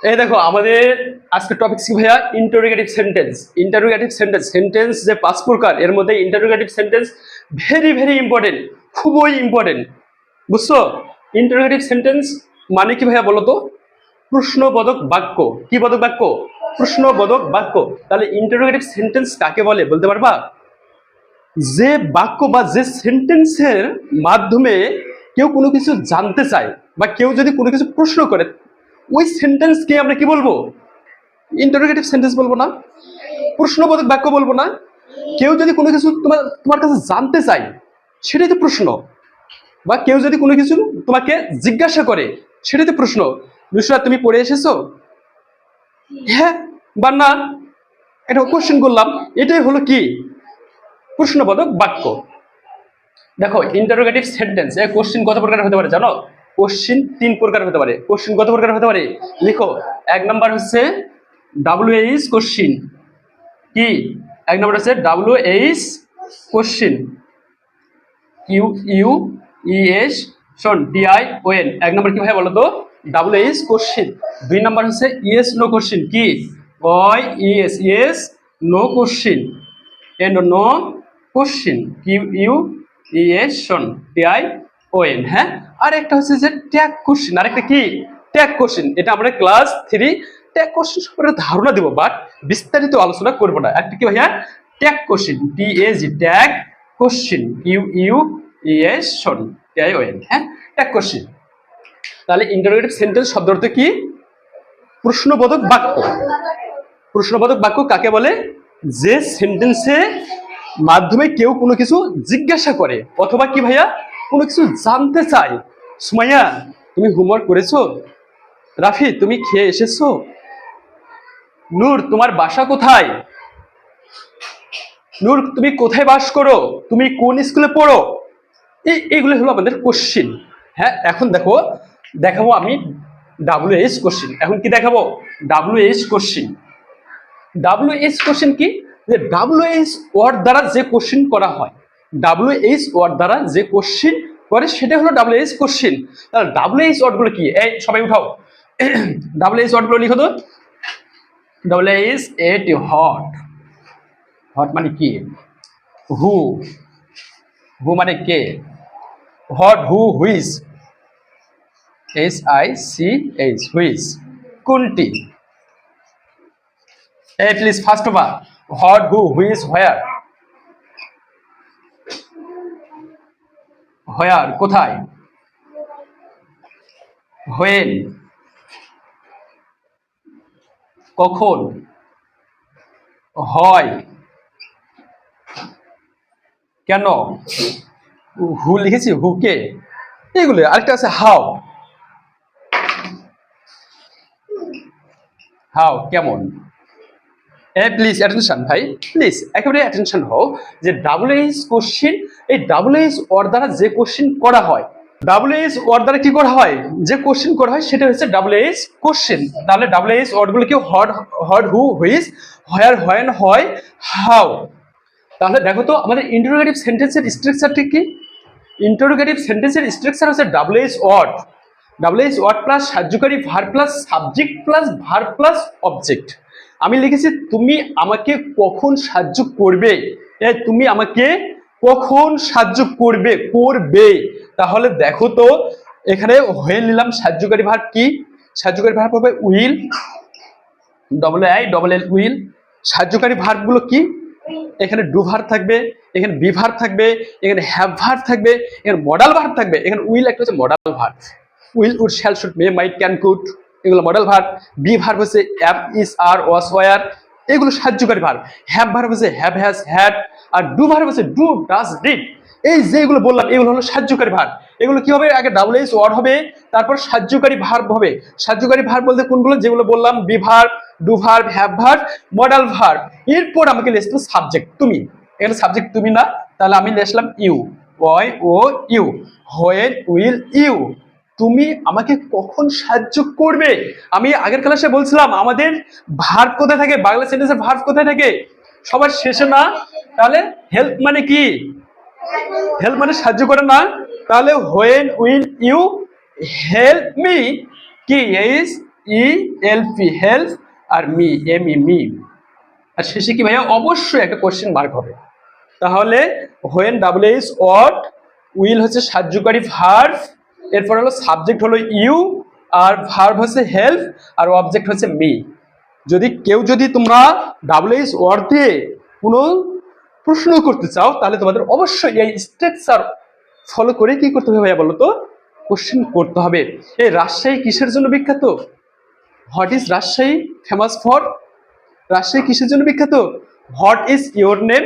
এই দেখো আমাদের আজকে টপিক কি ভাইয়া, interrogative sentence. Interrogative sentence, sentence যে 5 প্রকার, এর মধ্যে interrogative sentence very very important, খুবই ইম্পর্টেন্ট, বুঝছো? ইন্টারোগেটিভ সেন্টেন্স মানে কি ভাইয়া বলো তো? প্রশ্নবোধক বাক্য। কি বোধক বাক্য? প্রশ্নবোধক বাক্য। তাহলে ইন্টারোগেটিভ সেন্টেন্স কাকে বলে বলতে পারবা? যে বাক্য বা যে সেন্টেন্সের মাধ্যমে কেউ কোনো কিছু জানতে চায় বা কেউ যদি কোনো কিছু প্রশ্ন করে, ওই সেন্টেন্সকে আমরা কি বলবো? ইন্টারোগেটিভ সেন্টেন্স বলবো না? প্রশ্নবোধক বাক্য বলবো না? কেউ যদি কোনো কিছু তোমার কাছে জানতে চায়, সেটাই তো প্রশ্ন। বা কেউ যদি কোনো কিছু তোমাকে জিজ্ঞাসা করে, সেটাই তো প্রশ্ন। নুসরাত, তুমি পড়ে এসেছো? হ্যাঁ বা না, এটা কোশ্চেন করলাম, এটাই হলো কি? প্রশ্নবোধক বাক্য। দেখো ইন্টারোগেটিভ সেন্টেন্স এ কোশ্চেন কত প্রকার হতে পারে জানো? কোশ্চেন 3 প্রকার হতে পারে। কোশ্চেন কত প্রকার হতে পারে লিখো। 1 নাম্বার হচ্ছে WH কোশ্চেন। কি? 1 নাম্বার হচ্ছে WH কোশ্চেন, QUES শোন TION। 1 নাম্বার কি ভাই বলো তো? WH question. 2 নাম্বার হচ্ছে ইয়েস নো কোশ্চেন। কি? OYES, yes no question, and no question, QUES শোন TION। হ্যাঁ, আর একটা হচ্ছে যে ট্যাগ কোশ্চেন। আর একটা কি? Tag question. এটা আমরা ক্লাস 3 ট্যাগ কোশ্চেন সম্পর্কে ধারণা দেব, বাট বিস্তারিত আলোচনা করব না। একটা কি ভাইয়া? Tag question, TAG, tag question, QUES শোন TION। হ্যাঁ, ট্যাগ কোশ্চেন। তাহলে ইন্টারোগেটিভ সেন্টেন্স শব্দ অর্থ কি? প্রশ্নবোধক বাক্য। প্রশ্নবোধক বাক্য কাকে বলে? যে সেন্টেন্সে মাধ্যমে কেউ কোনো কিছু জিজ্ঞাসা করে অথবা কি ভাইয়া কোনো কিছু জানতে চায়। সুমাইয়া, তুমি হোমওয়ার্ক করেছো? রাফি, তুমি খেয়ে এসেছো? নূর, তোমার বাসা কোথায়? নূর, তুমি কোথায় বাস করো? তুমি কোন স্কুলে পড়ো? এইগুলো হলো আমাদের কোশ্চিন। হ্যাঁ, এখন দেখাবো আমি WH কোশ্চিন। এখন কি দেখাবো? WH question. WH কোশ্চিন কি? যে WH ওয়ার্ড দ্বারা যে কোশ্চিন করা হয়, WH ওয়ার্ড দ্বারা যে কোশ্চিন করে সেটা হলো WH কোশ্চিন। তাহলে WH ওয়ার্ডগুলো কি? এই সবাই উঠাও, WH ওয়ার্ডগুলো লিখো তো। WH এটি হট। হট মানে কি? হু। হু মানে কে? What, who, which, SICH, which. কোনটি? এই please first over. What, who, which, where. Where কোথায়? হোয়েন কখন? হয় কেন? হু লিখেছি, হুকে। এগুলো আরেকটা আছে হাউ। হাউ কেমন? প্লিজ অ্যাটেনশন ভাই, প্লিজ একেবারে অ্যাটেনশন হও। যে WH কোশ্চিন, এই WH ওয়ার্ড দ্বারা যে কোশ্চিন করা হয়, WH ওয়ার্ড দ্বারা কি করা হয়, যে কোশ্চিন করা হয় সেটা হচ্ছে WH কোশ্চিন। তাহলে WH ওয়ার্ডগুলো কি? Hot, hot, who, which, where, when, হয়, হাউ। তাহলে দেখো তো আমাদের ইন্টারোগেটিভ সেন্টেন্সের স্ট্রাকচারটি কি? ইন্টারোগেটিভ সেন্টেন্সের স্ট্রাকচার হচ্ছে WH word, WH word plus সাহায্যকারী verb plus subject plus verb plus object. আমি লিখেছি তুমি আমাকে কখন সাহায্য করবে। তুমি আমাকে কখন সাহায্য করবে। তাহলে দেখো তো এখানে হয়ে নিলাম সাহায্যকারী ভার্ব। কি সাহায্যকারী ভার্ব হবে? Will, WILL, will. সাহায্যকারী ভার্ব গুলো কি? এখানে ডু ভার্ব থাকবে, এখানে বি ভার্ব থাকবে, এখানে হ্যাভ ভার্ব থাকবে, এখানে মডাল ভার্ব থাকবে। এখানে উইল একটা হচ্ছে modal verb. Will, would, shall, should, may, might, can, could, এগুলো মডাল ভার্ব। বি ভার্ব হচ্ছে am, is, are, was, were, এগুলো সাহায্যকারী ভার্ব। হ্যাভ ভার্ব হচ্ছে হ্যাভ, হ্যাজ, হ্যাড। আর ডু ভার্ব হচ্ছে ডু, ডাজ, ডিড। এই যেগুলো বললাম এগুলো হলো সাহায্যকারী ভার্ব। এগুলো কি হবে? আগে WH ওয়ার্ড হবে, তারপর সাহায্যকারী ভার্ব হবে। সাহায্যকারী ভার্ব বলতে কোনগুলো? যেগুলো বললাম, be verb, do verb, have verb, modal verb. এরপর আমাকে লিখতে সাবজেক্ট, তুমি। এখানে সাবজেক্ট তুমি না, তাহলে আমি লিখলাম you, OIOU, when, will, you. তুমি আমাকে কখন সাহায্য করবে। আমি আগের ক্লাসে বলছিলাম আমাদের ভার্ব কোথায় থাকে, বাংলা সেন্টেন্সের ভার্ব কোথায় থাকে? সবার শেষে না? তাহলে হেল্প মানে কি? হেল্প মানে সাহায্য করে না? তাহলে when will you help me কি? H E L P help, আর মি এম ই মি, আর শেষে কি ভাইয়া অবশ্যই একটা কোশ্চেন মার্ক হবে। তাহলে when double H what, will হচ্ছে সাহায্যকারী ভার্ব, এরপর হলো সাবজেক্ট হলো ইউ, আর ভার্ব হচ্ছে হেল্প, আর অবজেক্ট হচ্ছে মি। যদি তোমরা ডাবল এইচ ওয়ার্ড দিয়ে কোনো প্রশ্ন করতে চাও তাহলে তোমাদের অবশ্যই এই স্ট্রাকচার ফলো করে কি করতে হবে ভাইয়া বলো তো, কোশ্চেন করতে হবে। এই রাজশাহী কিসের জন্য বিখ্যাত? What is Rajshahi famous for? Rajshahi কিসের জন্য বিখ্যাত? What is your name?